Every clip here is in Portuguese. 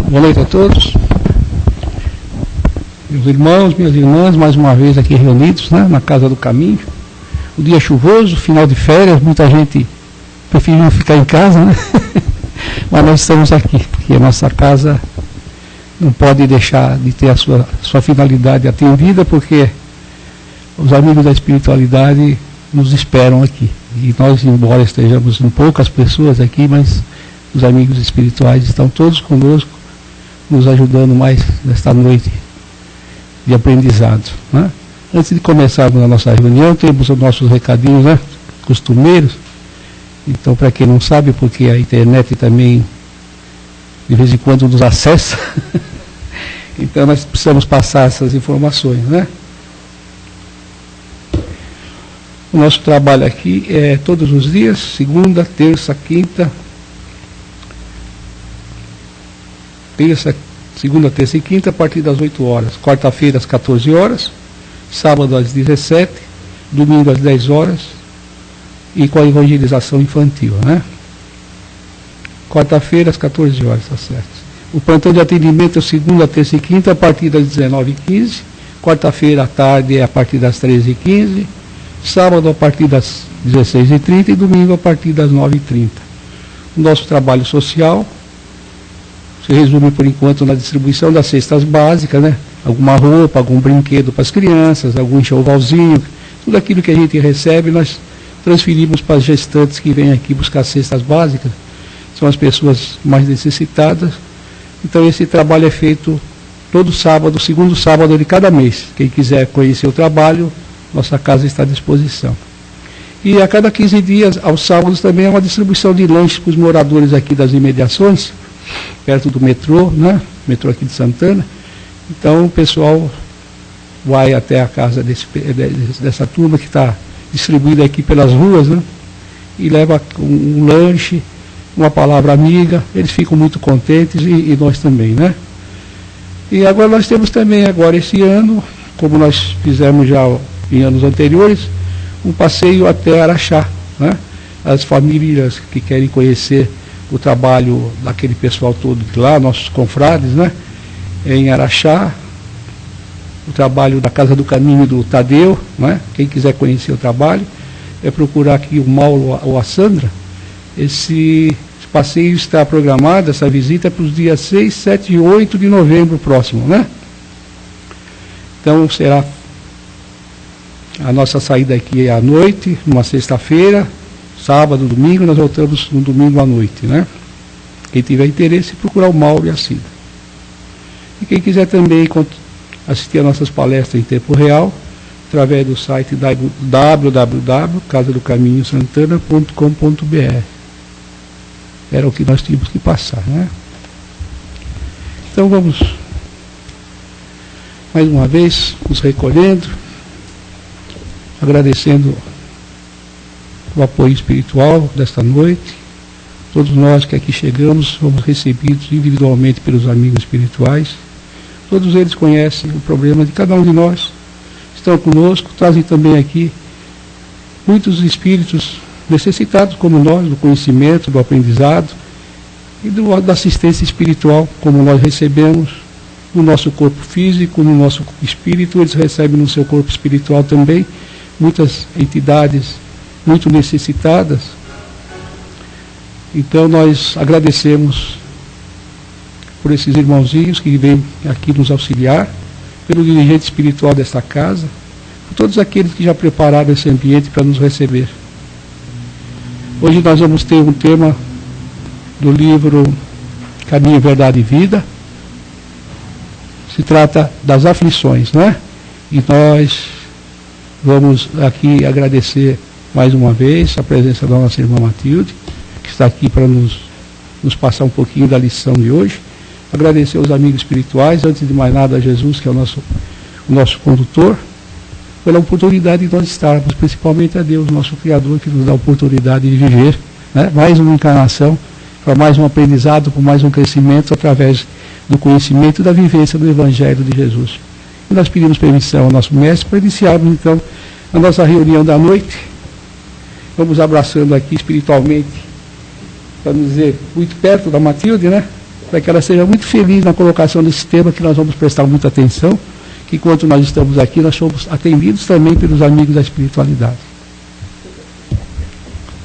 Boa noite a todos. Meus irmãos, minhas irmãs, mais uma vez aqui reunidos, né, na Casa do Caminho. O dia chuvoso, final de férias, muita gente preferiu ficar em casa, né? Mas nós estamos aqui, porque a nossa casa não pode deixar de ter a sua finalidade atendida, porque os amigos da espiritualidade nos esperam aqui. E nós, embora estejamos em poucas pessoas aqui, mas os amigos espirituais estão todos conosco, nos ajudando mais nesta noite de aprendizado, né? Antes de começarmos a nossa reunião, temos os nossos recadinhos, né, costumeiros. Então, para quem não sabe, porque a internet também de vez em quando nos acessa, então nós precisamos passar essas informações, né? O nosso trabalho aqui é todos os dias, segunda, terça, quinta, segunda, terça e quinta, a partir das 8 horas. Quarta-feira, às 14 horas. Sábado, às 17. Domingo, às 10 horas. E com a evangelização infantil, né? Quarta-feira, às 14 horas, tá certo. O plantão de atendimento é segunda, terça e quinta, a partir das 19h15. Quarta-feira, à tarde, é a partir das 13h15. Sábado, a partir das 16h30. E domingo, a partir das 9h30. O nosso trabalho social se resume, por enquanto, na distribuição das cestas básicas, né? Alguma roupa, algum brinquedo para as crianças, algum enxovalzinho, tudo aquilo que a gente recebe, nós transferimos para as gestantes que vêm aqui buscar cestas básicas, são as pessoas mais necessitadas. Então esse trabalho é feito todo sábado, segundo sábado de cada mês. Quem quiser conhecer o trabalho, nossa casa está à disposição. E a cada 15 dias, aos sábados, também é uma distribuição de lanches para os moradores aqui das imediações, perto do metrô, né? Metrô aqui de Santana. Então o pessoal vai até a casa dessa turma que está distribuída aqui pelas ruas, né? E leva um lanche, uma palavra amiga, eles ficam muito contentes e nós também, né? E agora nós temos também, agora esse ano, como nós fizemos já em anos anteriores, um passeio até Araxá, né? As famílias que querem conhecer o trabalho daquele pessoal todo de lá, nossos confrades, né? Em Araxá, o trabalho da Casa do Caminho do Tadeu, né? Quem quiser conhecer o trabalho, é procurar aqui o Mauro ou a Sandra. Esse passeio está programado, essa visita, para os dias 6, 7 e 8 de novembro próximo, né? Então será a nossa saída aqui à noite, numa sexta-feira, sábado, domingo, nós voltamos no domingo à noite, né? Quem tiver interesse, procurar o Mauro e a Cida. E quem quiser também assistir a nossas palestras em tempo real, através do site www.casadocaminhosantana.com.br. Era o que nós tínhamos que passar, né? Então vamos, mais uma vez, nos recolhendo, agradecendo o apoio espiritual desta noite. Todos nós que aqui chegamos fomos recebidos individualmente pelos amigos espirituais. Todos eles conhecem o problema de cada um de nós, estão conosco, trazem também aqui muitos espíritos necessitados como nós, do conhecimento, do aprendizado e da assistência espiritual, como nós recebemos no nosso corpo físico, no nosso espírito, eles recebem no seu corpo espiritual também muitas entidades muito necessitadas. Então nós agradecemos por esses irmãozinhos que vêm aqui nos auxiliar, pelo dirigente espiritual desta casa, por todos aqueles que já prepararam esse ambiente para nos receber. Hoje nós vamos ter um tema do livro Caminho, Verdade e Vida. Se trata das aflições, né? E nós vamos aqui agradecer mais uma vez a presença da nossa irmã Matilde, que está aqui para nos passar um pouquinho da lição de hoje. Agradecer aos amigos espirituais, antes de mais nada a Jesus, que é o nosso condutor, pela oportunidade de nós estarmos, principalmente a Deus, nosso Criador, que nos dá a oportunidade de viver, né? Mais uma encarnação, para mais um aprendizado, para mais um crescimento através do conhecimento e da vivência do Evangelho de Jesus. E nós pedimos permissão ao nosso mestre para iniciarmos então a nossa reunião da noite. Vamos abraçando aqui espiritualmente, para nos dizer, muito perto da Matilde, né? para que ela seja muito feliz na colocação desse tema, que nós vamos prestar muita atenção, que enquanto nós estamos aqui, nós somos atendidos também pelos amigos da espiritualidade.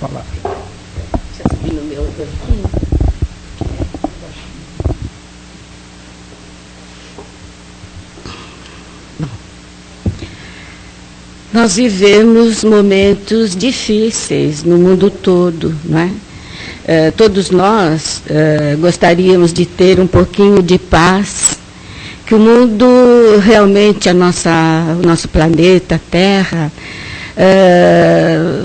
Falar. Deixa eu subir no meu banquinho. Nós vivemos momentos difíceis no mundo todo, não é? Todos nós gostaríamos de ter um pouquinho de paz, que o mundo realmente, o nosso planeta, Terra,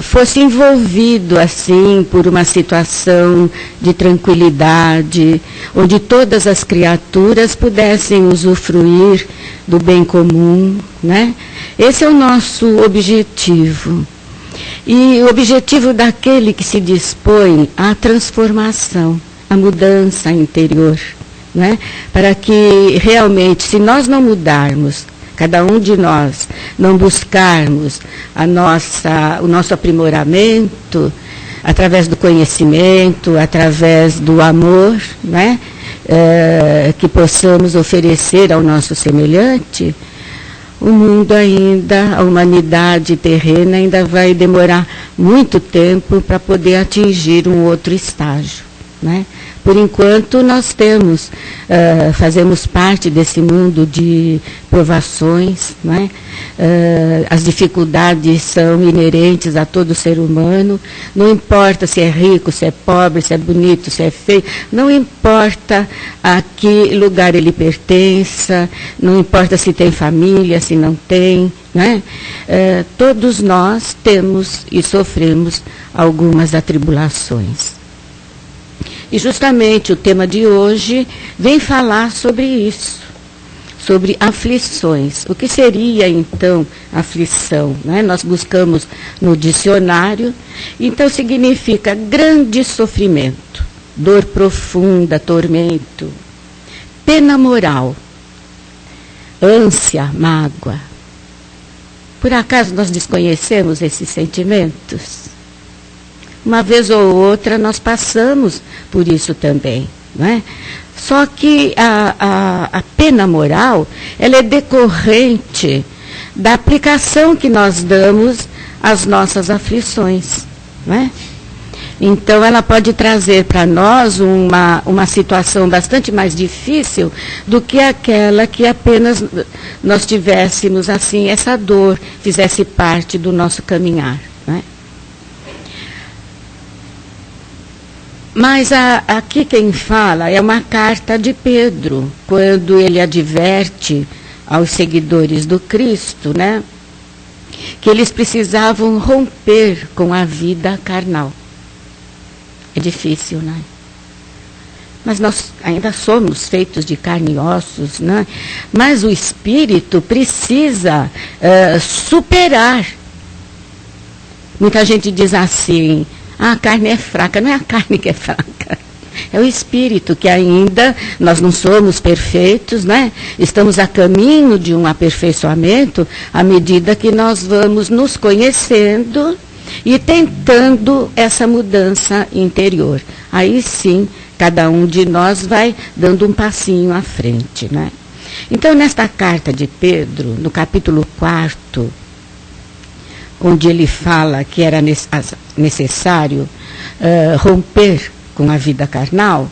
fosse envolvido assim por uma situação de tranquilidade, onde todas as criaturas pudessem usufruir do bem comum, né? Esse é o nosso objetivo. E o objetivo daquele que se dispõe à transformação, à mudança interior, né? Para que realmente, se nós não mudarmos, cada um de nós não buscarmos o nosso aprimoramento, através do conhecimento, através do amor, né? Que possamos oferecer ao nosso semelhante, o mundo ainda, a humanidade terrena ainda vai demorar muito tempo para poder atingir um outro estágio, né? Por enquanto nós fazemos parte desse mundo de provações, né? As dificuldades são inerentes a todo ser humano, não importa se é rico, se é pobre, se é bonito, se é feio, não importa a que lugar ele pertença, não importa se tem família, se não tem, né? Todos nós temos e sofremos algumas atribulações. E justamente o tema de hoje vem falar sobre isso, sobre aflições. O que seria, então, aflição, né? Nós buscamos no dicionário, então significa grande sofrimento, dor profunda, tormento, pena moral, ânsia, mágoa. Por acaso nós desconhecemos esses sentimentos? Uma vez ou outra nós passamos por isso também, não é? Só que a pena moral, ela é decorrente da aplicação que nós damos às nossas aflições, não é? Então ela pode trazer para nós uma situação bastante mais difícil do que aquela que apenas nós tivéssemos assim, essa dor fizesse parte do nosso caminhar, não é? Mas aqui quem fala é uma carta de Pedro, quando ele adverte aos seguidores do Cristo, né, que eles precisavam romper com a vida carnal. É difícil, né? Mas nós ainda somos feitos de carne e ossos, né? Mas o espírito precisa superar. Muita gente diz assim: a carne é fraca. Não é a carne que é fraca, é o espírito que ainda, nós não somos perfeitos, né? Estamos a caminho de um aperfeiçoamento à medida que nós vamos nos conhecendo e tentando essa mudança interior. Aí sim, cada um de nós vai dando um passinho à frente, né? Então, nesta carta de Pedro, no capítulo 4, onde ele fala que era necessário romper com a vida carnal,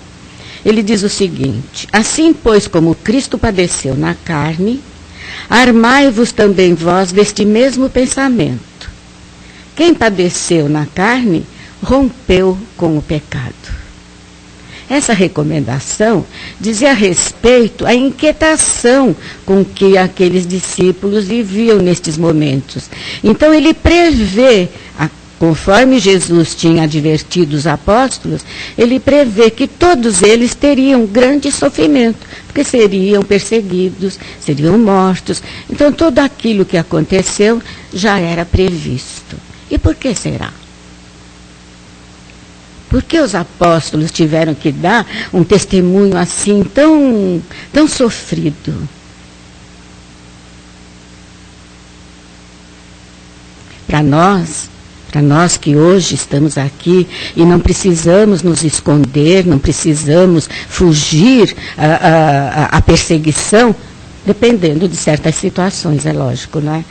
ele diz o seguinte: assim, pois, como Cristo padeceu na carne, armai-vos também vós deste mesmo pensamento. Quem padeceu na carne, rompeu com o pecado. Essa recomendação dizia respeito à inquietação com que aqueles discípulos viviam nestes momentos. Então ele prevê, conforme Jesus tinha advertido os apóstolos, ele prevê que todos eles teriam grande sofrimento, porque seriam perseguidos, seriam mortos. Então tudo aquilo que aconteceu já era previsto. E por que será? Por que os apóstolos tiveram que dar um testemunho assim tão sofrido? Para nós Para nós que hoje estamos aqui e não precisamos nos esconder, não precisamos fugir à perseguição, dependendo de certas situações, é lógico, não é?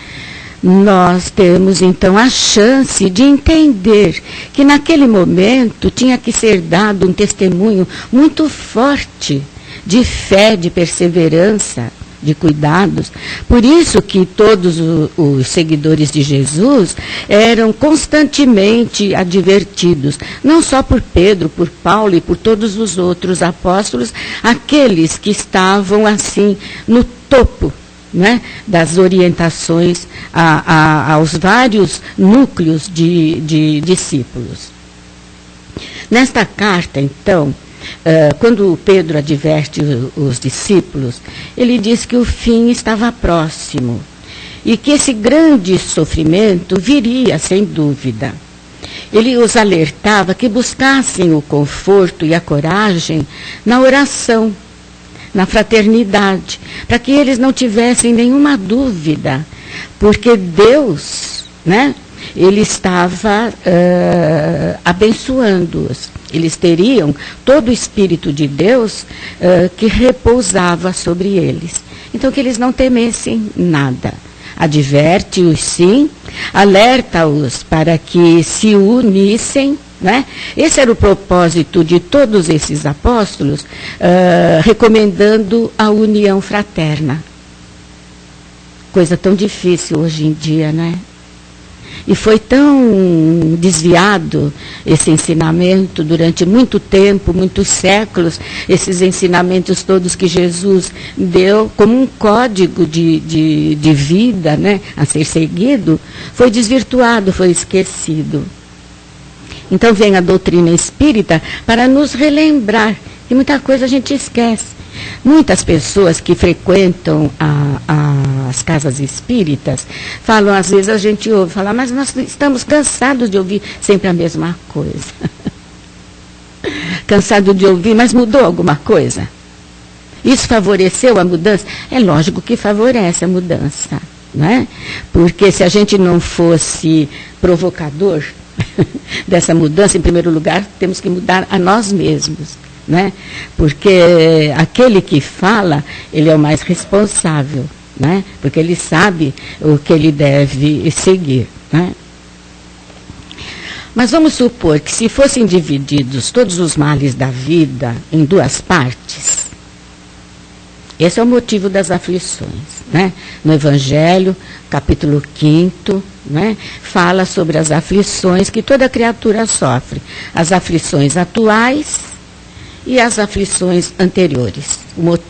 Nós temos, então, a chance de entender que naquele momento tinha que ser dado um testemunho muito forte de fé, de perseverança, de cuidados. Por isso que todos os seguidores de Jesus eram constantemente advertidos, não só por Pedro, por Paulo e por todos os outros apóstolos, aqueles que estavam assim no topo, né, das orientações aos vários núcleos de discípulos. Nesta carta, então, quando Pedro adverte os discípulos, ele diz que o fim estava próximo e que esse grande sofrimento viria, sem dúvida. Ele os alertava que buscassem o conforto e a coragem na oração, na fraternidade, para que eles não tivessem nenhuma dúvida, porque Deus, né, ele estava abençoando-os. Eles teriam todo o Espírito de Deus que repousava sobre eles. Então, que eles não temessem nada. Adverte-os, sim, alerta-os para que se unissem, né? Esse era o propósito de todos esses apóstolos, recomendando a união fraterna. Coisa tão difícil hoje em dia, né? E foi tão desviado esse ensinamento durante muito tempo, muitos séculos, esses ensinamentos todos que Jesus deu como um código de vida, né, a ser seguido, foi desvirtuado, foi esquecido. Então vem a doutrina espírita para nos relembrar que muita coisa a gente esquece. Muitas pessoas que frequentam as casas espíritas falam, às vezes a gente ouve falar, mas nós estamos cansados de ouvir sempre a mesma coisa. Cansado de ouvir, mas mudou alguma coisa? Isso favoreceu a mudança? É lógico que favorece a mudança, não é? Porque se a gente não fosse provocador dessa mudança, em primeiro lugar, temos que mudar a nós mesmos. Né? Porque aquele que fala, ele é o mais responsável, né? Porque ele sabe o que ele deve seguir, né? Mas vamos supor que se fossem divididos todos os males da vida em duas partes, esse é o motivo das aflições, né? No Evangelho, capítulo 5, né, fala sobre as aflições que toda criatura sofre, as aflições atuais e as aflições anteriores.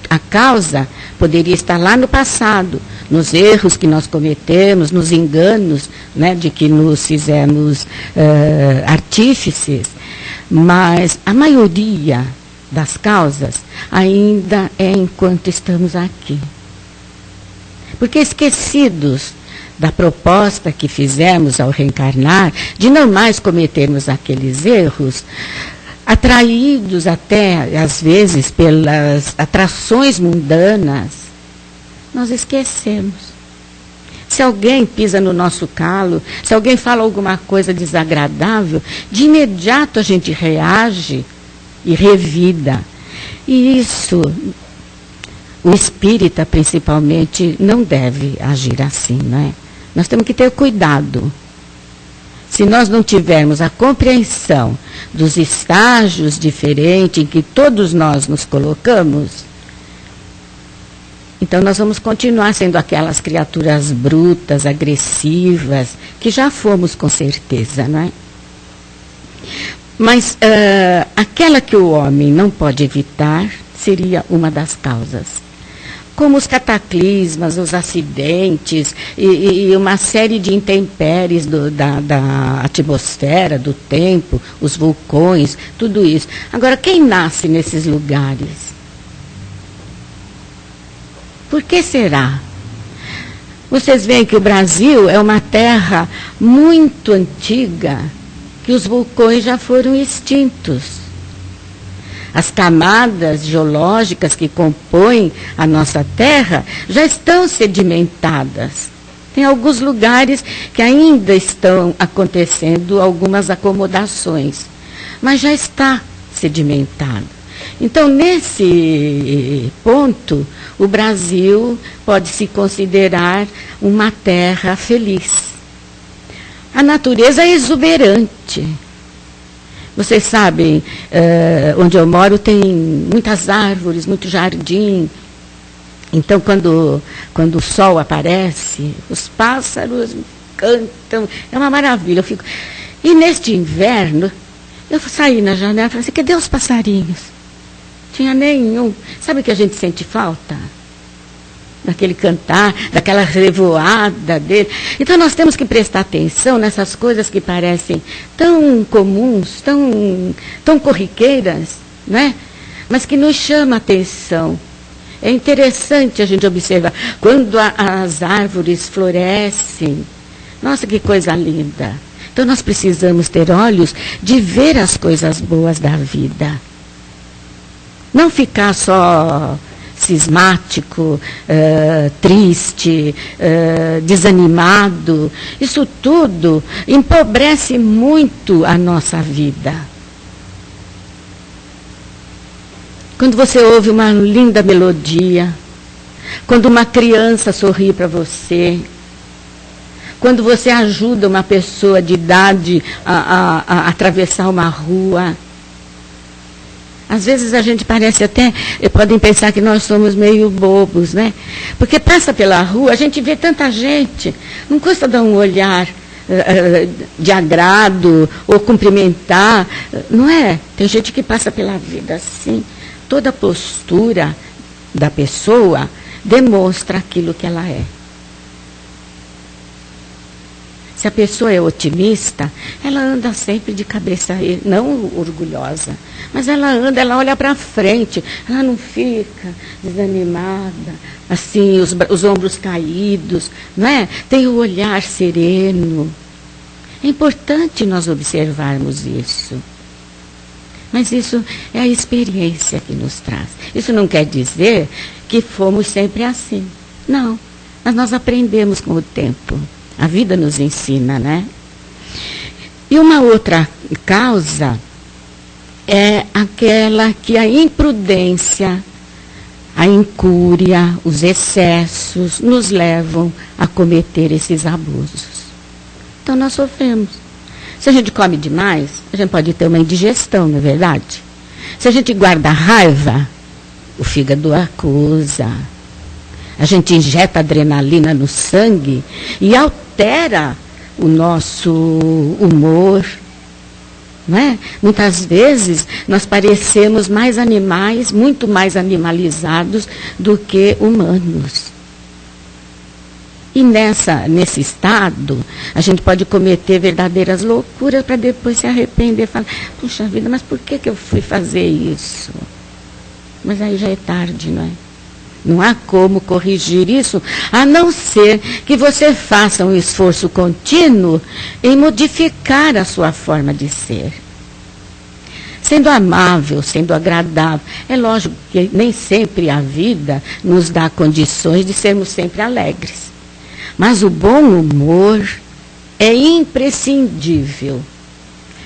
A causa poderia estar lá no passado, nos erros que nós cometemos, nos enganos, né, de que nos fizemos artífices, mas a maioria das causas ainda é enquanto estamos aqui. Porque esquecidos da proposta que fizemos ao reencarnar, de não mais cometermos aqueles erros, atraídos até, às vezes, pelas atrações mundanas, nós esquecemos. Se alguém pisa no nosso calo, se alguém fala alguma coisa desagradável, de imediato a gente reage e revida. E isso, o espírita, principalmente, não deve agir assim, não é? Nós temos que ter cuidado. Se nós não tivermos a compreensão dos estágios diferentes em que todos nós nos colocamos, então nós vamos continuar sendo aquelas criaturas brutas, agressivas, que já fomos com certeza, não é? Mas aquela que o homem não pode evitar seria uma das causas. Como os cataclismas, os acidentes e uma série de intempéries da atmosfera, do tempo, os vulcões, tudo isso. Agora, quem nasce nesses lugares? Por que será? Vocês veem que o Brasil é uma terra muito antiga, que os vulcões já foram extintos. As camadas geológicas que compõem a nossa terra já estão sedimentadas. Tem alguns lugares que ainda estão acontecendo algumas acomodações, mas já está sedimentado. Então, nesse ponto, o Brasil pode se considerar uma terra feliz. A natureza é exuberante. Vocês sabem, onde eu moro tem muitas árvores, muito jardim. Então, quando o sol aparece, os pássaros cantam, é uma maravilha. Eu fico... E neste inverno, eu saí na janela e falei assim, cadê os passarinhos? Tinha nenhum. Sabe o que a gente sente falta? Daquele cantar, daquela revoada dele. Então, nós temos que prestar atenção nessas coisas que parecem tão comuns, tão corriqueiras, né? Mas que nos chamam a atenção. É interessante a gente observar. Quando as árvores florescem, nossa, que coisa linda. Então, nós precisamos ter olhos de ver as coisas boas da vida. Não ficar só cismático, triste, desanimado. Isso tudo empobrece muito a nossa vida. Quando você ouve uma linda melodia, quando uma criança sorri para você, quando você ajuda uma pessoa de idade a atravessar uma rua. Às vezes a gente parece até, podem pensar que nós somos meio bobos, né? Porque passa pela rua, a gente vê tanta gente, não custa dar um olhar de agrado ou cumprimentar, não é? Tem gente que passa pela vida assim. Toda a postura da pessoa demonstra aquilo que ela é. Se a pessoa é otimista, ela anda sempre de cabeça, não orgulhosa, mas ela anda, ela olha para frente, ela não fica desanimada, assim, os ombros caídos, não é? Tem o olhar sereno. É importante nós observarmos isso. Mas isso é a experiência que nos traz. Isso não quer dizer que fomos sempre assim. Não, mas nós aprendemos com o tempo. A vida nos ensina, né? E uma outra causa é aquela que a imprudência, a incúria, os excessos nos levam a cometer esses abusos. Então nós sofremos. Se a gente come demais, a gente pode ter uma indigestão, não é verdade? Se a gente guarda raiva, o fígado acusa. A gente injeta adrenalina no sangue e altera o nosso humor. Não é? Muitas vezes nós parecemos mais animais, muito mais animalizados do que humanos. E nesse estado, a gente pode cometer verdadeiras loucuras para depois se arrepender e falar, puxa vida, mas por que eu fui fazer isso? Mas aí já é tarde, não é? Não há como corrigir isso, a não ser que você faça um esforço contínuo em modificar a sua forma de ser. Sendo amável, sendo agradável. É lógico que nem sempre a vida nos dá condições de sermos sempre alegres. Mas o bom humor é imprescindível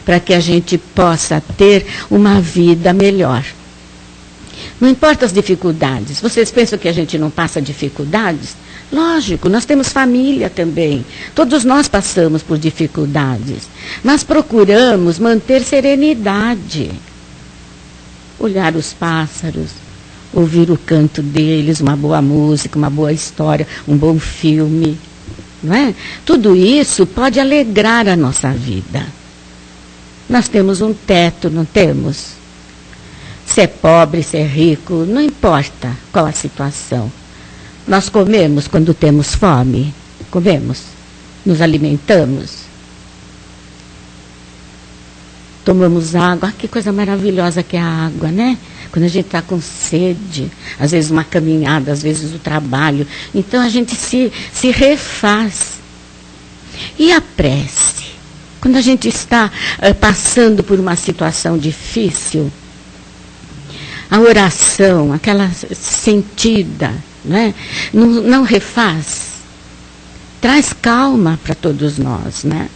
para que a gente possa ter uma vida melhor. Não importa as dificuldades. Vocês pensam que a gente não passa dificuldades? Lógico, nós temos família também. Todos nós passamos por dificuldades. Mas procuramos manter serenidade. Olhar os pássaros, ouvir o canto deles, uma boa música, uma boa história, um bom filme. Não é? Tudo isso pode alegrar a nossa vida. Nós temos um teto, não temos? Se é pobre, se é rico, não importa qual a situação. Nós comemos quando temos fome? Comemos? Nos alimentamos? Tomamos água? Ah, que coisa maravilhosa que é a água, né? Quando a gente está com sede, às vezes uma caminhada, às vezes o trabalho. Então a gente se refaz. E a prece? Quando a gente está passando por uma situação difícil, a oração, aquela sentida, né? Não refaz. traz calma para todos nós, né?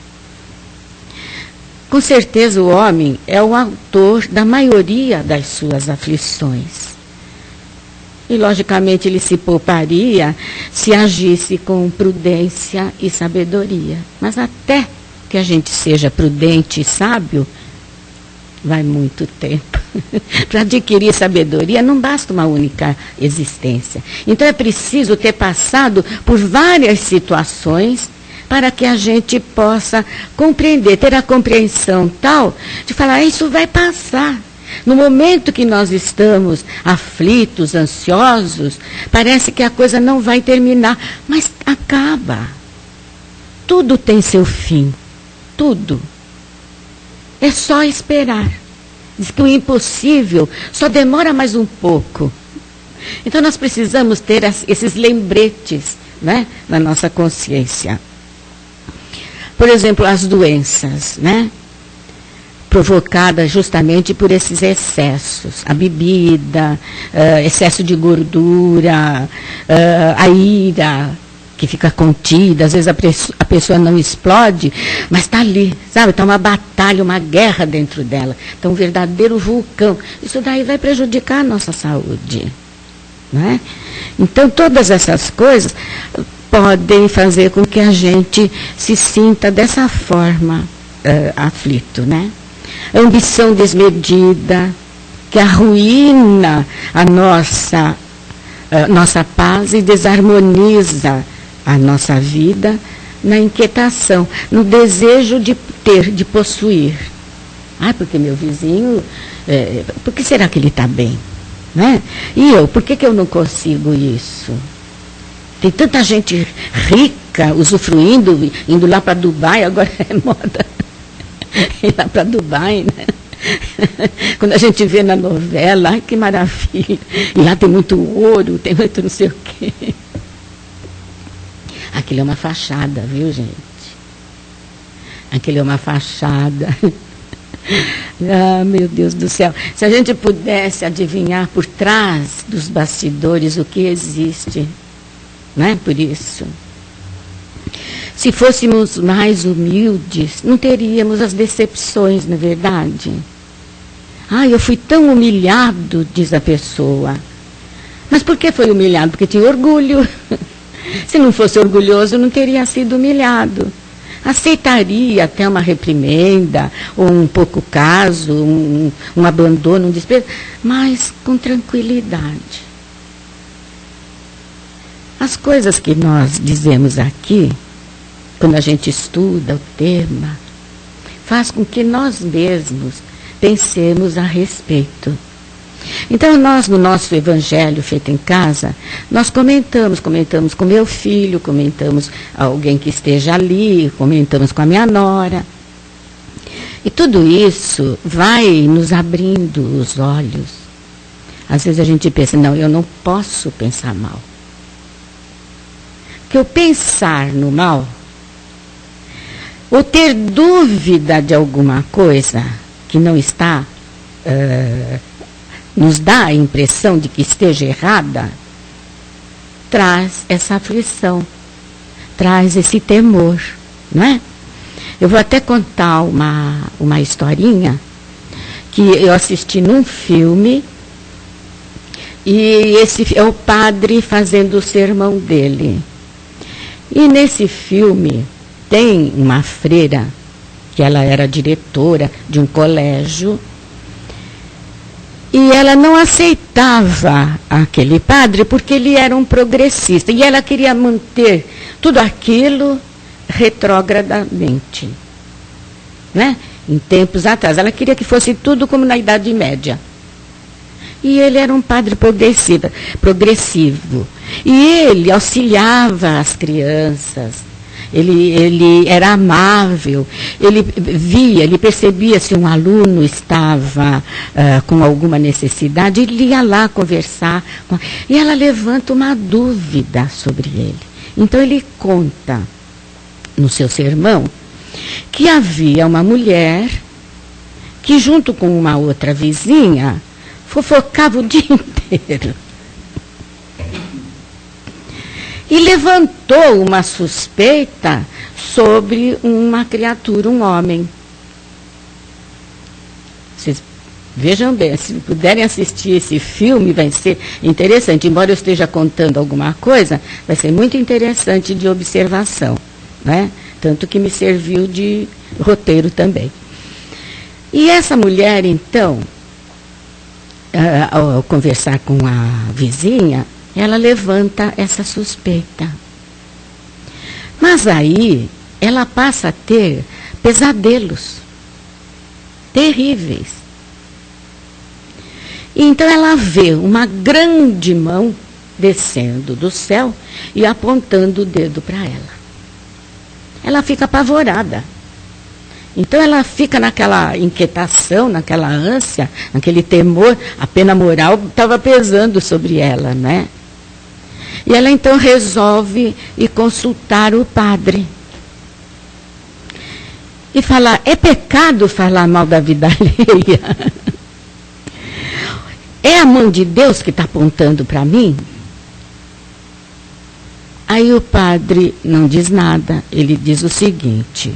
Com certeza o homem é o autor da maioria das suas aflições. E, logicamente, ele se pouparia se agisse com prudência e sabedoria. Mas até que a gente seja prudente e sábio, vai muito tempo. Para adquirir sabedoria não basta uma única existência. Então é preciso ter passado por várias situações para que a gente possa compreender, ter a compreensão tal de falar, isso vai passar. No momento que nós estamos aflitos, ansiosos, parece que a coisa não vai terminar, mas acaba. Tudo tem seu fim, tudo. É só esperar. Diz que o impossível só demora mais um pouco. Então nós precisamos ter esses lembretes, né, na nossa consciência. Por exemplo, as doenças, né, provocadas justamente por esses excessos. A bebida, excesso de gordura, a ira que fica contida, às vezes a pessoa não explode, mas está ali, sabe? Está uma batalha, uma guerra dentro dela. Está um verdadeiro vulcão. Isso daí vai prejudicar a nossa saúde, não é? Então, todas essas coisas podem fazer com que a gente se sinta dessa forma aflito, né? Ambição desmedida, que arruína a nossa paz e desarmoniza a nossa vida na inquietação, no desejo de ter, de possuir. Ah, porque meu vizinho, por que será que ele está bem? Né? E eu, por que eu não consigo isso? Tem tanta gente rica, usufruindo, indo lá para Dubai, agora é moda. Ir lá para Dubai, né? Quando a gente vê na novela, ai que maravilha, e lá tem muito ouro, tem muito não sei o quê. Aquilo é uma fachada, viu, gente? Aquilo é uma fachada. Ah, meu Deus do céu. Se a gente pudesse adivinhar por trás dos bastidores o que existe, não é por isso? Se fôssemos mais humildes, não teríamos as decepções, não é verdade? Ah, eu fui tão humilhado, diz a pessoa. Mas por que foi humilhado? Porque tinha orgulho. Se não fosse orgulhoso, não teria sido humilhado. Aceitaria até uma reprimenda, ou um pouco caso, um abandono, um desprezo, mas com tranquilidade. As coisas que nós dizemos aqui, quando a gente estuda o tema, faz com que nós mesmos pensemos a respeito. Então, nós, no nosso evangelho feito em casa, nós comentamos com meu filho, comentamos alguém que esteja ali, comentamos com a minha nora. E tudo isso vai nos abrindo os olhos. Às vezes a gente pensa, não, eu não posso pensar mal. Porque eu pensar no mal, ou ter dúvida de alguma coisa que não está, nos dá a impressão de que esteja errada, traz essa aflição, traz esse temor, não é? Eu vou até contar uma historinha que eu assisti num filme, e esse é o padre fazendo o sermão dele. E nesse filme tem uma freira, que ela era diretora de um colégio, e ela não aceitava aquele padre porque ele era um progressista, e ela queria manter tudo aquilo retrógradamente, né? Em tempos atrás, ela queria que fosse tudo como na Idade Média. E ele era um padre progressivo. E ele auxiliava as crianças. Ele era amável. Ele percebia se um aluno estava com alguma necessidade, ele ia lá conversar. E ela levanta uma dúvida sobre ele. Então ele conta no seu sermão que havia uma mulher que, junto com uma outra vizinha, fofocava o dia inteiro. e levantou uma suspeita sobre uma criatura, um homem. Vocês vejam bem, se puderem assistir esse filme, vai ser interessante. Embora eu esteja contando alguma coisa, vai ser muito interessante de observação, né? Tanto que me serviu de roteiro também. E essa mulher, então, ao conversar com a vizinha, ela levanta essa suspeita. Mas aí, ela passa a ter pesadelos terríveis. E então ela vê uma grande mão descendo do céu e apontando o dedo para ela. Ela fica apavorada. Então ela fica naquela inquietação, naquela ânsia, naquele temor, a pena moral estava pesando sobre ela, né? E ela então resolve ir consultar o padre. E falar, é pecado falar mal da vida alheia? É a mão de Deus que está apontando para mim? Aí o padre não diz nada, ele diz o seguinte: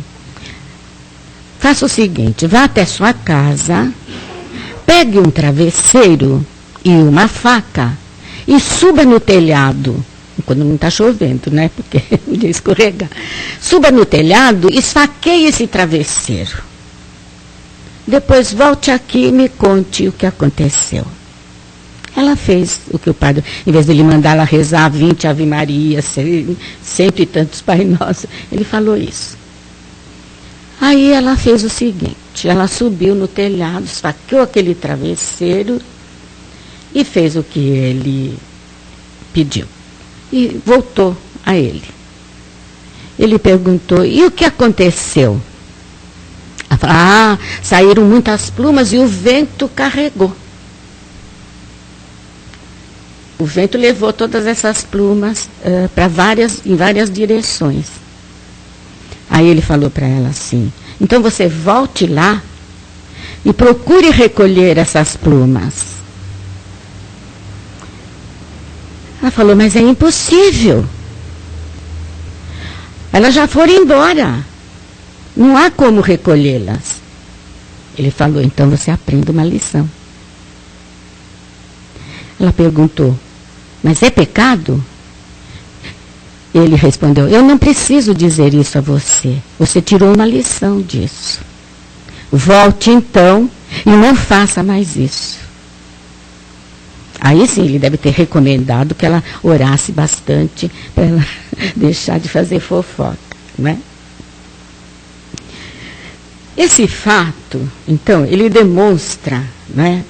faça o seguinte, vá até sua casa, pegue um travesseiro e uma faca e suba no telhado, quando não está chovendo, né? Porque podia escorregar. Suba no telhado e esfaqueie esse travesseiro. Depois volte aqui e me conte o que aconteceu. Ela fez o que o padre, em vez de ele mandar ela rezar 20 Ave Maria, cento e tantos Pai Nosso, ele falou isso. Aí ela fez o seguinte, ela subiu no telhado, esfaqueou aquele travesseiro e fez o que ele pediu. E voltou a ele. Ele perguntou, e o que aconteceu? Ela falou, saíram muitas plumas e o vento carregou. O vento levou todas essas plumas em várias direções. Aí ele falou para ela assim, então você volte lá e procure recolher essas plumas. Ela falou, mas é impossível. Elas já foram embora. Não há como recolhê-las. Ele falou, então você aprende uma lição. Ela perguntou, mas é pecado? Ele respondeu, eu não preciso dizer isso a você. Você tirou uma lição disso. Volte então e não faça mais isso. Aí sim, ele deve ter recomendado que ela orasse bastante para ela deixar de fazer fofoca, né? Esse fato, então, ele demonstra, né,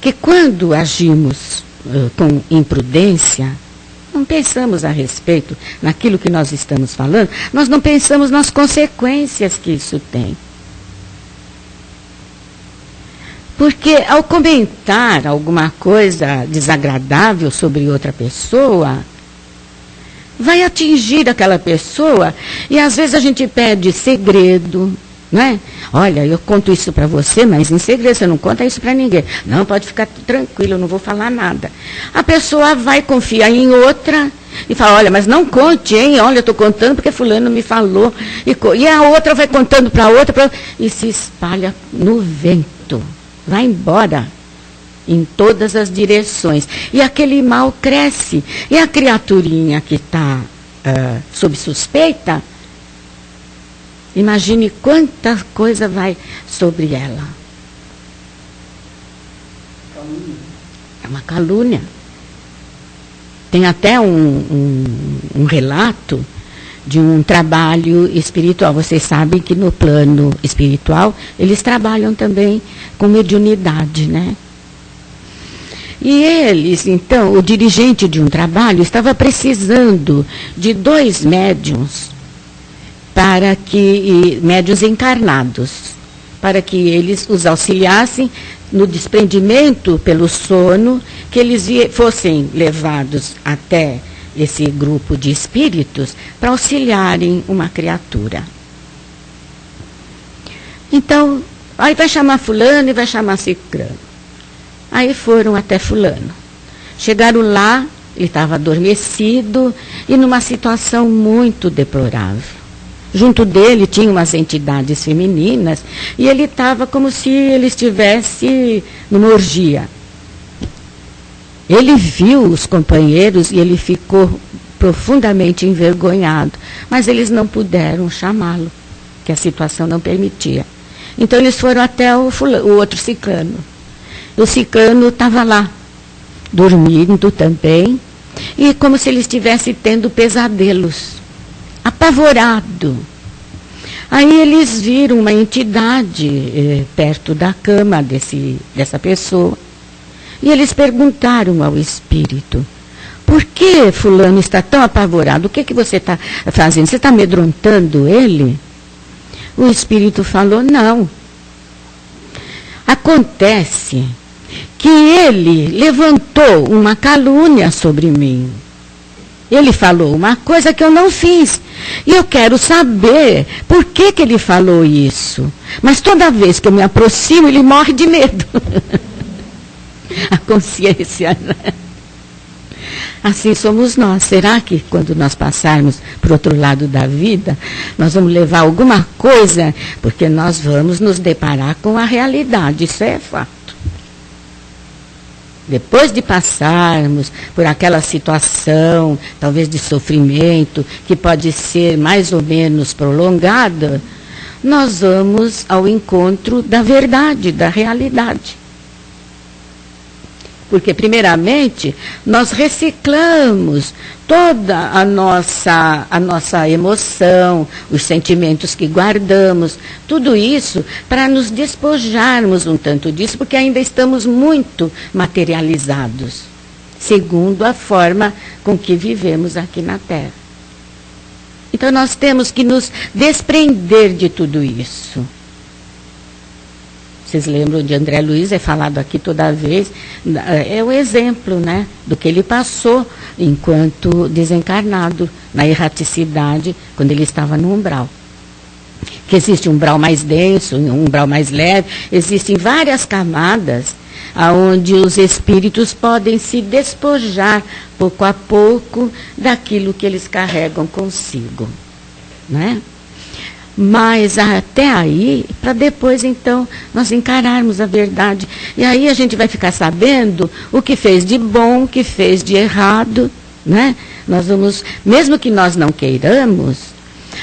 que quando agimos com imprudência, não pensamos a respeito naquilo que nós estamos falando, nós não pensamos nas consequências que isso tem. Porque ao comentar alguma coisa desagradável sobre outra pessoa, vai atingir aquela pessoa e às vezes a gente pede segredo, não é? Olha, eu conto isso para você, mas em segredo, você não conta isso para ninguém. Não, pode ficar tranquilo, eu não vou falar nada. A pessoa vai confiar em outra e fala, olha, mas não conte, hein? Olha, eu estou contando porque fulano me falou. E a outra vai contando para a outra, e se espalha no vento. Vai embora em todas as direções. E aquele mal cresce. E a criaturinha que está sob suspeita, imagine quanta coisa vai sobre ela. É uma calúnia. Tem até um relato de um trabalho espiritual. Vocês sabem que no plano espiritual, eles trabalham também com mediunidade, né? E eles, então, o dirigente de um trabalho estava precisando de 2 médiuns, médiuns encarnados, para que eles os auxiliassem no desprendimento pelo sono, que eles fossem levados até esse grupo de espíritos para auxiliarem uma criatura. Então, aí vai chamar fulano e vai chamar cicrano. Aí foram até fulano. Chegaram lá, Ele estava adormecido e numa situação muito deplorável. Junto dele tinha umas entidades femininas e ele estava como se ele estivesse numa orgia. Ele viu os companheiros e ele ficou profundamente envergonhado, mas eles não puderam chamá-lo, que a situação não permitia. Então eles foram até o outro ciclano. O ciclano estava lá, dormindo também, e como se ele estivesse tendo pesadelos, apavorado. Aí eles viram uma entidade perto da cama dessa pessoa, e eles perguntaram ao espírito: por que fulano está tão apavorado? O que você está fazendo? Você está amedrontando ele? O espírito falou: não. Acontece que ele levantou uma calúnia sobre mim. Ele falou uma coisa que eu não fiz. E eu quero saber por que ele falou isso. Mas toda vez que eu me aproximo, ele morre de medo. A consciência, né? Assim somos nós. Será que quando nós passarmos para o outro lado da vida, nós vamos levar alguma coisa? Porque nós vamos nos deparar com a realidade, isso é fato. Depois de passarmos por aquela situação, talvez de sofrimento, que pode ser mais ou menos prolongada, nós vamos ao encontro da verdade, da realidade. Porque, primeiramente, nós reciclamos toda a nossa emoção, os sentimentos que guardamos, tudo isso para nos despojarmos um tanto disso, porque ainda estamos muito materializados, segundo a forma com que vivemos aqui na Terra. Então, nós temos que nos desprender de tudo isso. Vocês lembram de André Luiz, é falado aqui toda vez, é o exemplo, né, do que ele passou enquanto desencarnado, na erraticidade, quando ele estava no umbral. Que existe um umbral mais denso, um umbral mais leve, existem várias camadas onde os espíritos podem se despojar, pouco a pouco, daquilo que eles carregam consigo, né? Mas até aí, para depois, então, nós encararmos a verdade. E aí a gente vai ficar sabendo o que fez de bom, o que fez de errado, né? Nós vamos, mesmo que nós não queiramos,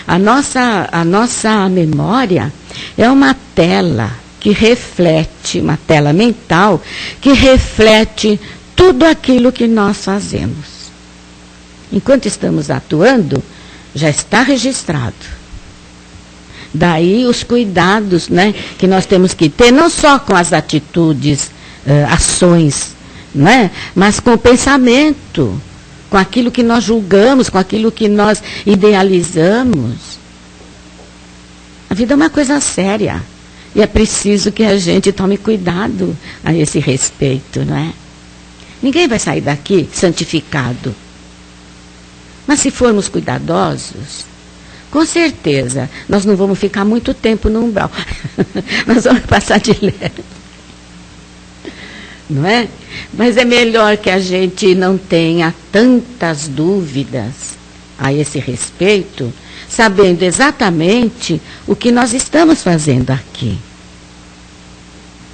a nossa memória é uma tela que reflete, uma tela mental, que reflete tudo aquilo que nós fazemos. Enquanto estamos atuando, já está registrado. Daí os cuidados, né, que nós temos que ter, não só com as atitudes, ações, né, mas com o pensamento, com aquilo que nós julgamos, com aquilo que nós idealizamos. A vida é uma coisa séria. E é preciso que a gente tome cuidado a esse respeito, não é? Ninguém vai sair daqui santificado. Mas se formos cuidadosos, com certeza, nós não vamos ficar muito tempo no umbral. Nós vamos passar de leve. Não é? Mas é melhor que a gente não tenha tantas dúvidas a esse respeito, sabendo exatamente o que nós estamos fazendo aqui.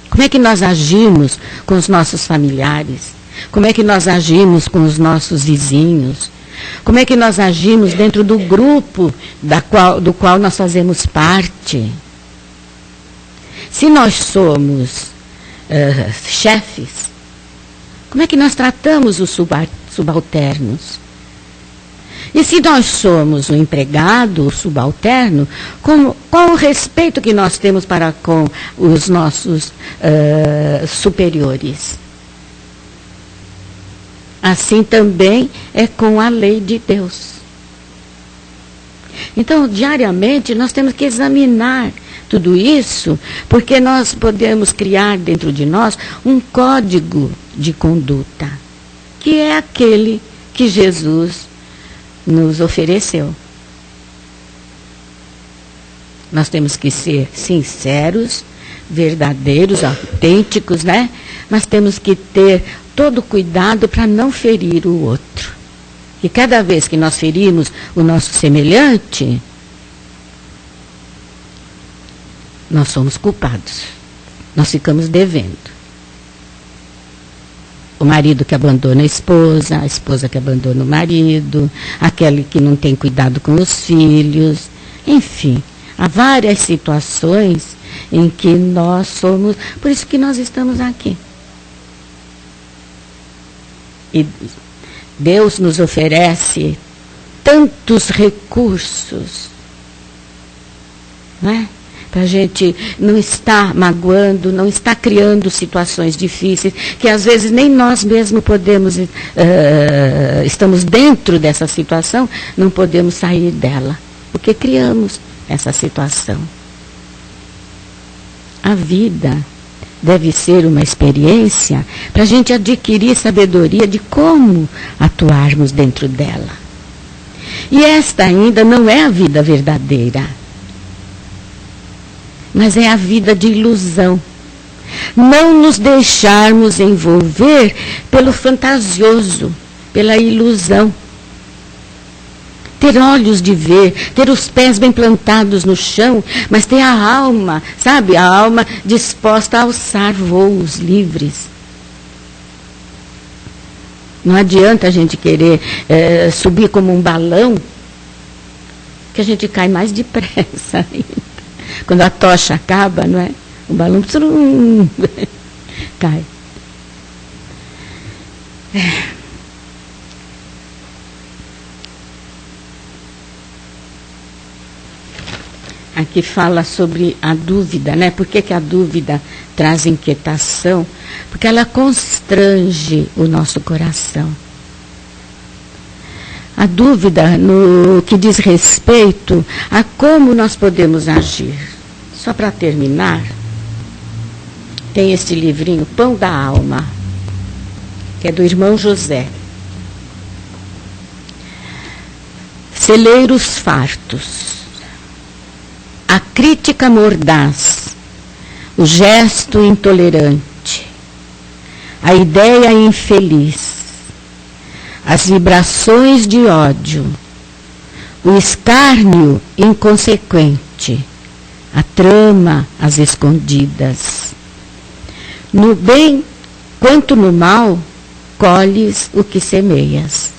Como é que nós agimos com os nossos familiares? Como é que nós agimos com os nossos vizinhos? Como é que nós agimos dentro do grupo do qual nós fazemos parte? Se nós somos chefes, como é que nós tratamos os subalternos? E se nós somos o empregado, o subalterno, qual o respeito que nós temos para com os nossos superiores? Assim também é com a lei de Deus. Então, diariamente, nós temos que examinar tudo isso, porque nós podemos criar dentro de nós um código de conduta, que é aquele que Jesus nos ofereceu. Nós temos que ser sinceros, verdadeiros, autênticos, né? Mas temos que ter todo cuidado para não ferir o outro. E cada vez que nós ferimos o nosso semelhante, nós somos culpados. Nós ficamos devendo. O marido que abandona a esposa que abandona o marido, aquele que não tem cuidado com os filhos, enfim, há várias situações em que nós somos, por isso que nós estamos aqui. E Deus nos oferece tantos recursos, não é? Para a gente não estar magoando, não estar criando situações difíceis, que às vezes nem nós mesmos podemos, estamos dentro dessa situação, não podemos sair dela, porque criamos essa situação. A vida deve ser uma experiência para a gente adquirir sabedoria de como atuarmos dentro dela. E esta ainda não é a vida verdadeira, mas é a vida de ilusão. Não nos deixarmos envolver pelo fantasioso, pela ilusão. Ter olhos de ver, ter os pés bem plantados no chão, mas ter a alma, sabe? A alma disposta a alçar voos livres. Não adianta a gente querer subir como um balão, que a gente cai mais depressa ainda. Quando a tocha acaba, não é? O balão cai. Aqui fala sobre a dúvida, né? Por que a dúvida traz inquietação? Porque ela constrange o nosso coração. A dúvida no que diz respeito a como nós podemos agir. Só para terminar, tem este livrinho, Pão da Alma, que é do irmão José. Celeiros fartos. A crítica mordaz, o gesto intolerante, a ideia infeliz, as vibrações de ódio, o escárnio inconsequente, a trama às escondidas. No bem quanto no mal, colhes o que semeias.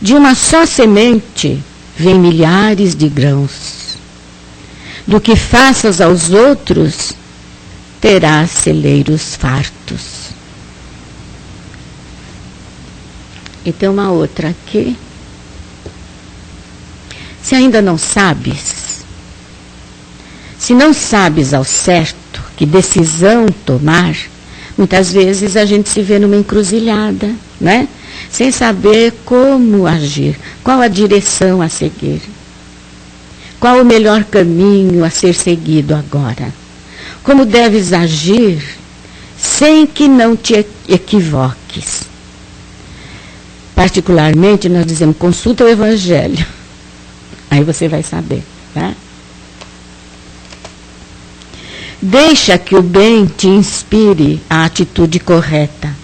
De uma só semente vêm milhares de grãos. Do que faças aos outros, terás celeiros fartos. E tem uma outra aqui. Se ainda não sabes, se não sabes ao certo que decisão tomar, muitas vezes a gente se vê numa encruzilhada, né? Sem saber como agir, qual a direção a seguir. Qual o melhor caminho a ser seguido agora? Como deves agir sem que não te equivoques? Particularmente, nós dizemos, consulta o Evangelho. Aí você vai saber, tá? Deixa que o bem te inspire a atitude correta.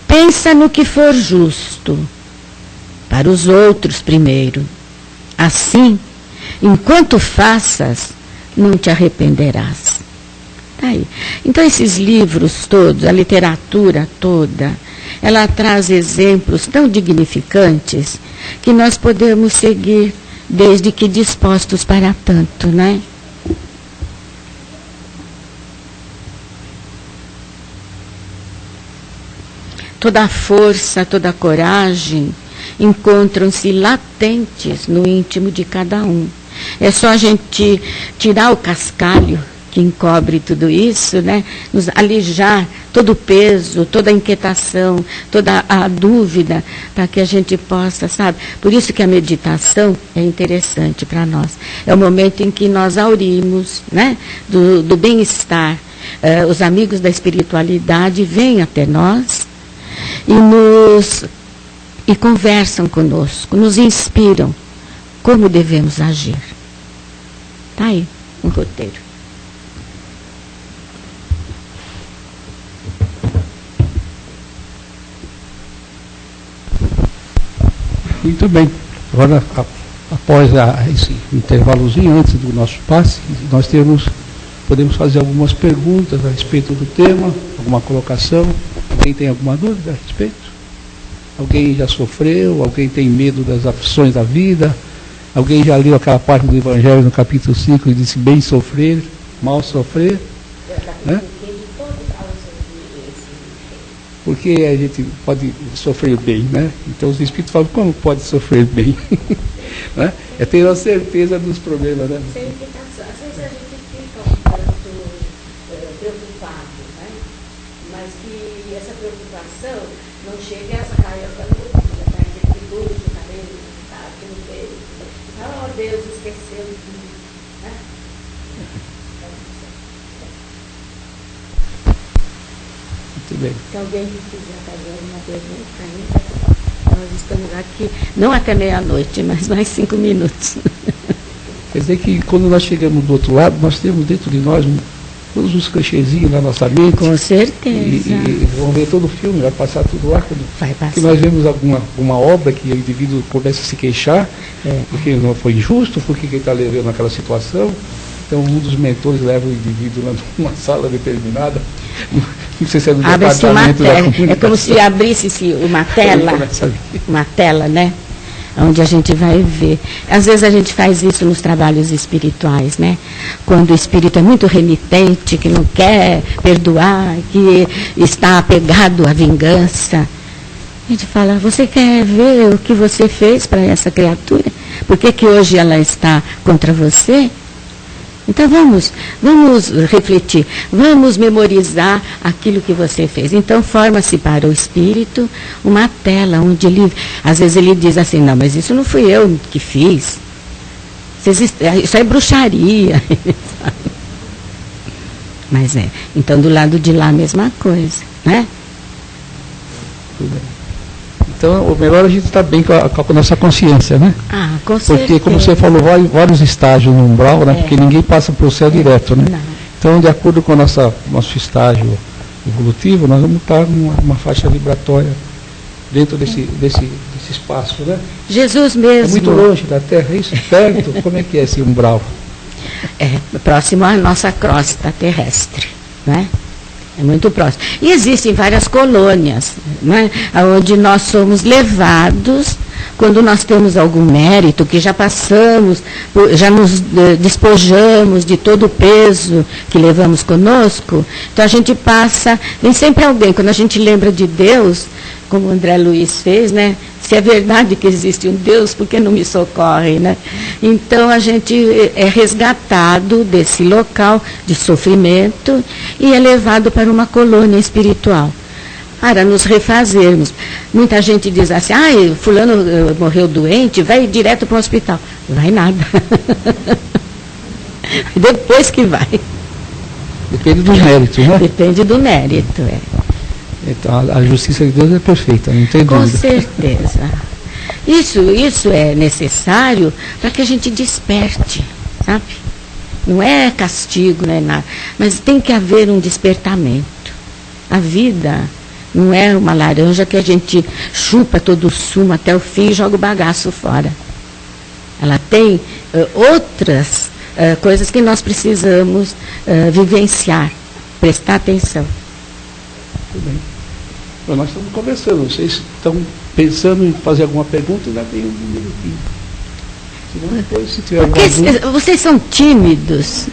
Pensa no que for justo, para os outros primeiro. Assim, enquanto faças, não te arrependerás. Tá aí. Então, esses livros todos, a literatura toda, ela traz exemplos tão dignificantes que nós podemos seguir desde que dispostos para tanto, né? Toda a força, toda a coragem encontram-se latentes no íntimo de cada um. É só a gente tirar o cascalho que encobre tudo isso, né? Nos alijar todo o peso, toda a inquietação, toda a dúvida, para que a gente possa, sabe? Por isso que a meditação é interessante para nós. É o momento em que nós aurimos, né? Do bem-estar. Os amigos da espiritualidade vêm até nós e conversam conosco, nos inspiram como devemos agir. Está aí um roteiro. Muito bem. Agora, após esse intervalozinho, antes do nosso passe, nós podemos fazer algumas perguntas a respeito do tema, alguma colocação. Alguém tem alguma dúvida a respeito? Alguém já sofreu? Alguém tem medo das aflições da vida? Alguém já leu aquela parte do Evangelho no capítulo 5 e disse bem sofrer, mal sofrer? Né? Porque a gente pode sofrer bem, né? Então os Espíritos falam, como pode sofrer bem? Né? É ter a certeza dos problemas, né? Sem implicação. Às vezes a gente fica um tanto preocupado, né? Mas que essa preocupação não chegue a essa cair da loucura, né? Que luxo, cabelo, tá, tudo bem. Oh, Deus esqueceu de tudo, né? Muito bem. Se alguém quiser fazer alguma pergunta ainda, nós estamos aqui, não até meia-noite, mas mais 5 minutos. Quer dizer que quando nós chegamos do outro lado, nós temos dentro de nós todos os clichêzinhos na nossa mente. Com certeza. E vão ver todo o filme, vai passar tudo lá. Vai passar. Que nós vemos alguma obra que o indivíduo começa a se queixar, porque não foi injusto, porque ele está levando naquela situação. Então, um dos mentores leva o indivíduo lá numa sala determinada, não sei se é do departamento da comunicação. É como se abrisse uma tela, né? Onde a gente vai ver. Às vezes a gente faz isso nos trabalhos espirituais, né? Quando o espírito é muito renitente, que não quer perdoar, que está apegado à vingança. A gente fala, você quer ver o que você fez para essa criatura? Por que hoje ela está contra você? Então vamos refletir, vamos memorizar aquilo que você fez. Então forma-se para o espírito uma tela onde ele, às vezes ele diz assim, não, mas isso não fui eu que fiz. Isso é bruxaria. Mas então do lado de lá a mesma coisa, né? Tudo bem. Então, o melhor é a gente estar bem com a nossa consciência, né? Ah, com certeza. Porque, como você falou, vários estágios no umbral, né? Porque ninguém passa para o céu direto, né? Não. Então, de acordo com o nosso estágio evolutivo, nós vamos estar numa faixa vibratória dentro desse espaço, né? Jesus mesmo. É muito longe da Terra, é isso? Perto? Como é que é esse umbral? Próximo à nossa crosta terrestre, né? É muito próximo. E existem várias colônias, né, onde nós somos levados, quando nós temos algum mérito, que já passamos, já nos despojamos de todo o peso que levamos conosco, então a gente passa, vem sempre alguém, quando a gente lembra de Deus, como o André Luiz fez, né? Se é verdade que existe um Deus, por que não me socorre, né? Então a gente é resgatado desse local de sofrimento e é levado para uma colônia espiritual, para nos refazermos. Muita gente diz assim, fulano morreu doente, vai direto para o hospital. Não vai nada. Depois que vai. Depende dos méritos, né? Depende do mérito, Então, a justiça de Deus é perfeita, não tem dúvida. Com certeza. Isso é necessário para que a gente desperte, sabe? Não é castigo, não é nada. Mas tem que haver um despertamento. A vida não é uma laranja que a gente chupa todo o sumo até o fim e joga o bagaço fora. Ela tem outras coisas que nós precisamos vivenciar, prestar atenção. Tudo bem. Bom, nós estamos conversando, vocês estão pensando em fazer alguma pergunta, ainda tem um minutinho. Senão depois, se tiver alguma dúvida... Vocês são tímidos?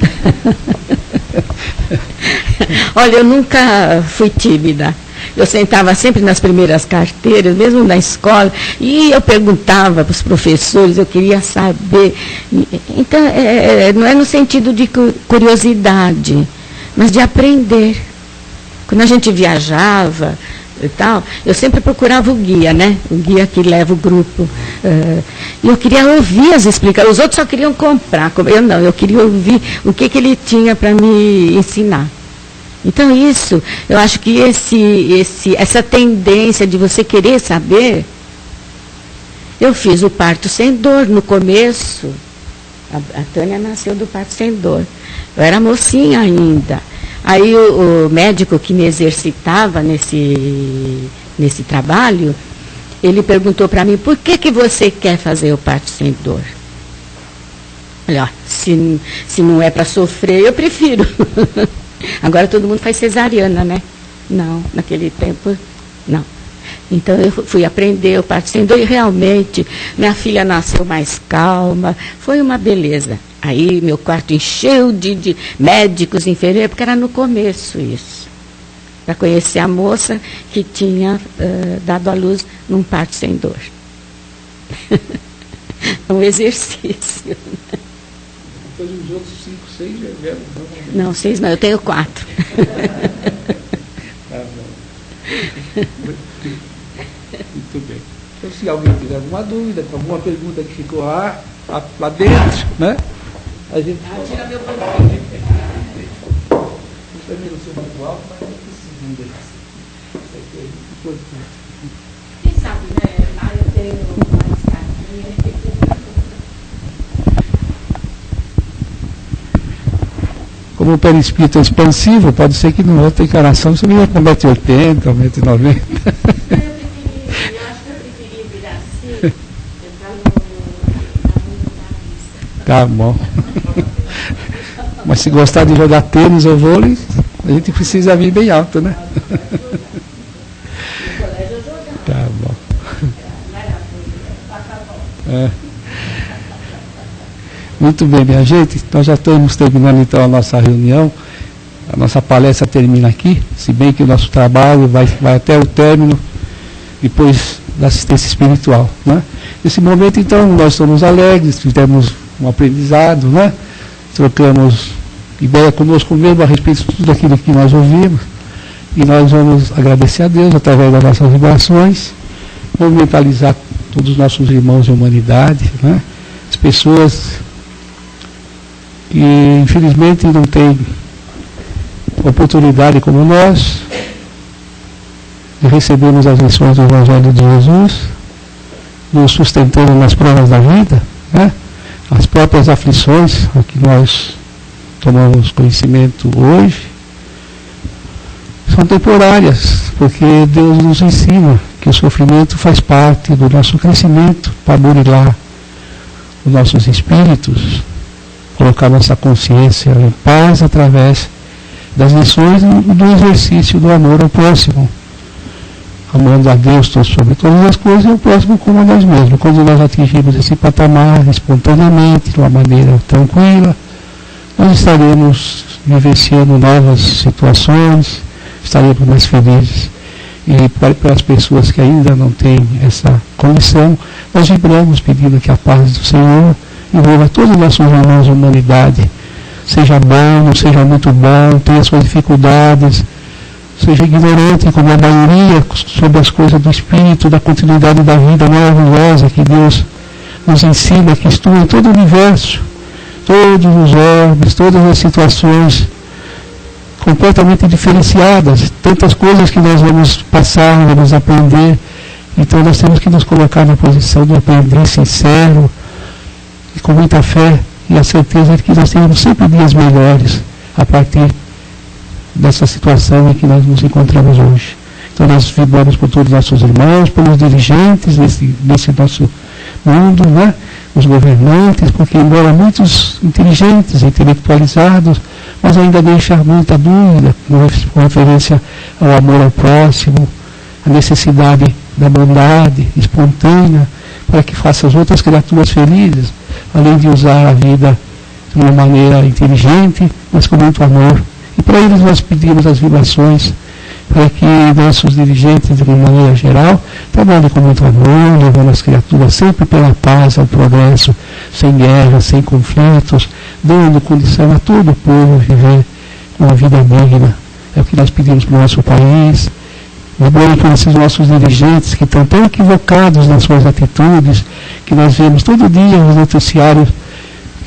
Olha, eu nunca fui tímida. Eu sentava sempre nas primeiras carteiras, mesmo na escola, e eu perguntava para os professores, eu queria saber. Então, não é no sentido de curiosidade, mas de aprender. Quando a gente viajava e tal, eu sempre procurava o guia, né? O guia que leva o grupo. E eu queria ouvir as explicações. Os outros só queriam comprar. Eu não, eu queria ouvir o que ele tinha para me ensinar. Então isso, eu acho que essa tendência de você querer saber, eu fiz o parto sem dor no começo. A Tânia nasceu do parto sem dor. Eu era mocinha ainda. Aí o médico que me exercitava nesse trabalho, ele perguntou para mim, por que você quer fazer o parto sem dor? Olha, se não é para sofrer, eu prefiro. Agora todo mundo faz cesariana, né? Não, naquele tempo, não. Então eu fui aprender o parto sem dor e realmente minha filha nasceu mais calma, foi uma beleza. Aí meu quarto encheu de médicos, enfermeiros, porque era no começo isso. Para conhecer a moça que tinha dado à luz num parto sem dor. É um exercício. Depois os outros 5, 6 já vieram? Não, 6 não, eu tenho 4. Tá bom. Muito bem. Então, se alguém tiver alguma dúvida, alguma pergunta que ficou lá dentro, né? A gente tira meu banquinho. Eu também não sou muito alto, mas eu preciso desse. Isso aqui é muito importante. Quem sabe, né? Lá eu tenho uma escadinha. Como o perispírito é expansivo, pode ser que numa outra encarnação você venha com 1,80 m, 1,90 m. Eu acho que eu preferia virar assim, entrar no Tá bom. Mas se gostar de jogar tênis ou vôlei, a gente precisa vir bem alto, né? Tá bom. É. Muito bem, minha gente. Nós já estamos terminando então a nossa reunião. A nossa palestra termina aqui, se bem que o nosso trabalho vai até o término depois da assistência espiritual, né? Nesse momento, então, nós estamos alegres, fizemos um aprendizado, né? Trocamos ideia conosco mesmo a respeito de tudo aquilo que nós ouvimos, e nós vamos agradecer a Deus através das nossas vibrações, vamos mentalizar todos os nossos irmãos de humanidade, né? As pessoas que infelizmente não têm oportunidade como nós de recebermos as lições do Evangelho de Jesus, nos sustentando nas provas da vida, né? As próprias aflições a que nós tomamos conhecimento hoje são temporárias, porque Deus nos ensina que o sofrimento faz parte do nosso crescimento para burilar os nossos espíritos, colocar nossa consciência em paz através das lições do exercício do amor ao próximo, amando a Deus sobre todas as coisas e o próximo como a nós mesmos. Quando nós atingimos esse patamar espontaneamente, de uma maneira tranquila, nós estaremos vivenciando novas situações, estaremos mais felizes. E para as pessoas que ainda não têm essa condição, nós vibramos pedindo que a paz do Senhor envolva todos os nossos irmãos da humanidade, seja bom, não seja muito bom, tenha suas dificuldades, seja ignorante como a maioria sobre as coisas do Espírito, da continuidade da vida maravilhosa que Deus nos ensina, que estuda em todo o universo, todos os orbes, todas as situações completamente diferenciadas, tantas coisas que nós vamos passar, vamos aprender. Então nós temos que nos colocar na posição do aprendiz sincero e com muita fé e a certeza de que nós teremos sempre dias melhores a partir dessa situação em que nós nos encontramos hoje. Então nós vibramos por todos os nossos irmãos, pelos dirigentes desse nosso mundo, né? Os governantes, porque embora muitos inteligentes, intelectualizados, mas ainda deixam muita dúvida com referência ao amor ao próximo, a necessidade da bondade espontânea, para que faça as outras criaturas felizes, além de usar a vida de uma maneira inteligente, mas com muito amor. E para eles nós pedimos as vibrações para que nossos dirigentes, de uma maneira geral, trabalhem com muito amor, levando as criaturas sempre pela paz, ao progresso, sem guerra, sem conflitos, dando condição a todo o povo viver uma vida digna. É o que nós pedimos para o nosso país. Lembrando para esses nossos dirigentes que estão tão equivocados nas suas atitudes, que nós vemos todo dia nos noticiários,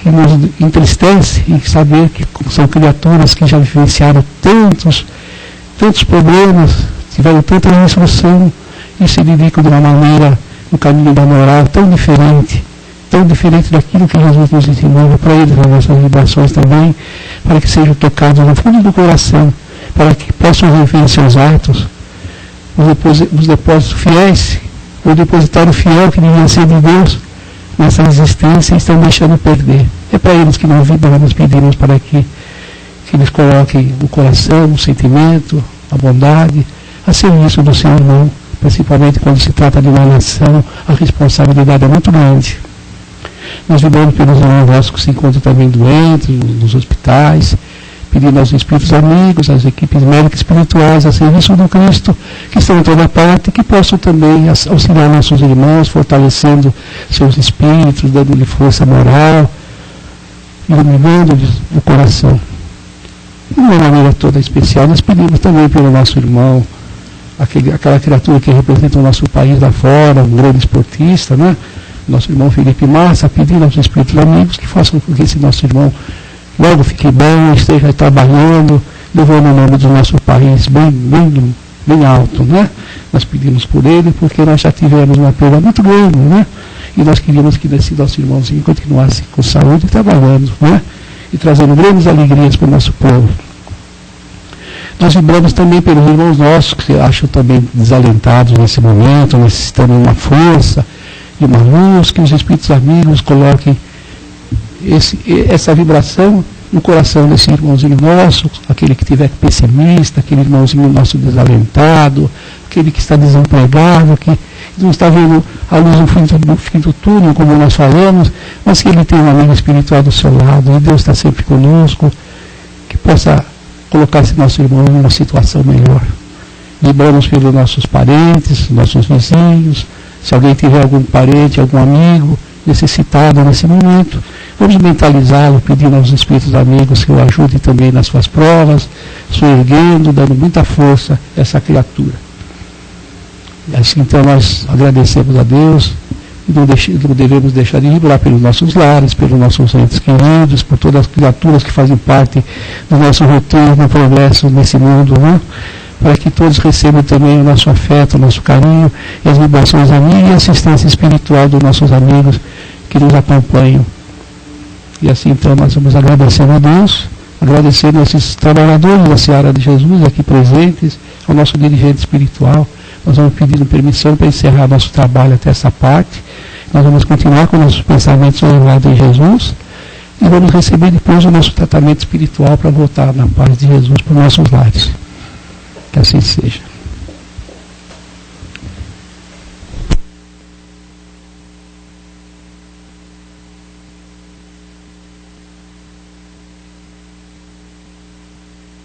que nos entristece em saber que são criaturas que já vivenciaram tantos problemas, tiveram tanta instrução e se dedicam de uma maneira, no caminho da moral, tão diferente daquilo que Jesus nos ensinou, para eles as nossas vibrações também, para que sejam tocados no fundo do coração, para que possam rever seus atos, os depósitos fiéis o depositário fiel que devia ser de Deus nessa existência, estão deixando perder. É para eles que nós pedimos para que eles coloquem o coração, o sentimento, a bondade, a serviço do seu irmão, principalmente quando se trata de uma nação, a responsabilidade é muito grande. Nós vibramos pelos irmãos nossos que se encontram também doentes, nos hospitais, pedindo aos espíritos amigos, às equipes médicas espirituais, a serviço do Cristo, que estão em toda parte, que possam também auxiliar nossos irmãos, fortalecendo seus espíritos, dando-lhe força moral, iluminando-lhes o coração. De uma maneira toda especial, nós pedimos também pelo nosso irmão, aquela criatura que representa o nosso país lá fora, um grande esportista, né? Nosso irmão Felipe Massa, pedindo aos espíritos amigos que façam com que esse nosso irmão logo fique bem, esteja trabalhando, levando o nome do nosso país bem alto, né? Nós pedimos por ele, porque nós já tivemos uma perda muito grande, né? E nós queríamos que esse nosso irmãozinho continuasse com saúde e trabalhando, né? E trazendo grandes alegrias para o nosso povo. Nós vibramos também pelos irmãos nossos, que se acham também desalentados nesse momento, necessitando de uma força, de uma luz, que os espíritos amigos coloquem essa vibração no coração desse irmãozinho nosso, aquele que estiver pessimista, aquele irmãozinho nosso desalentado, aquele que está desempregado, que não está vendo a luz no fim do túnel, como nós falamos, mas que ele tem um amigo espiritual do seu lado, e Deus está sempre conosco, que possa colocar esse nosso irmão em uma situação melhor. Vibramos pelos nossos parentes, nossos vizinhos, se alguém tiver algum parente, algum amigo necessitado nesse momento, vamos mentalizá-lo, pedindo aos espíritos amigos que o ajudem também nas suas provas, erguendo, dando muita força a essa criatura. E assim então nós agradecemos a Deus e não devemos deixar de vibrar pelos nossos lares, pelos nossos entes queridos, por todas as criaturas que fazem parte do nosso roteiro, progresso nesse mundo, né? Para que todos recebam também o nosso afeto, o nosso carinho, e as vibrações amigas e a assistência espiritual dos nossos amigos que nos acompanham. E assim então nós vamos agradecendo a Deus, agradecendo a esses trabalhadores da Seara de Jesus aqui presentes, ao nosso dirigente espiritual. Nós vamos pedindo permissão para encerrar nosso trabalho até essa parte. Nós vamos continuar com nossos pensamentos elevados em Jesus e vamos receber depois o nosso tratamento espiritual para voltar na paz de Jesus para os nossos lares. Que assim seja.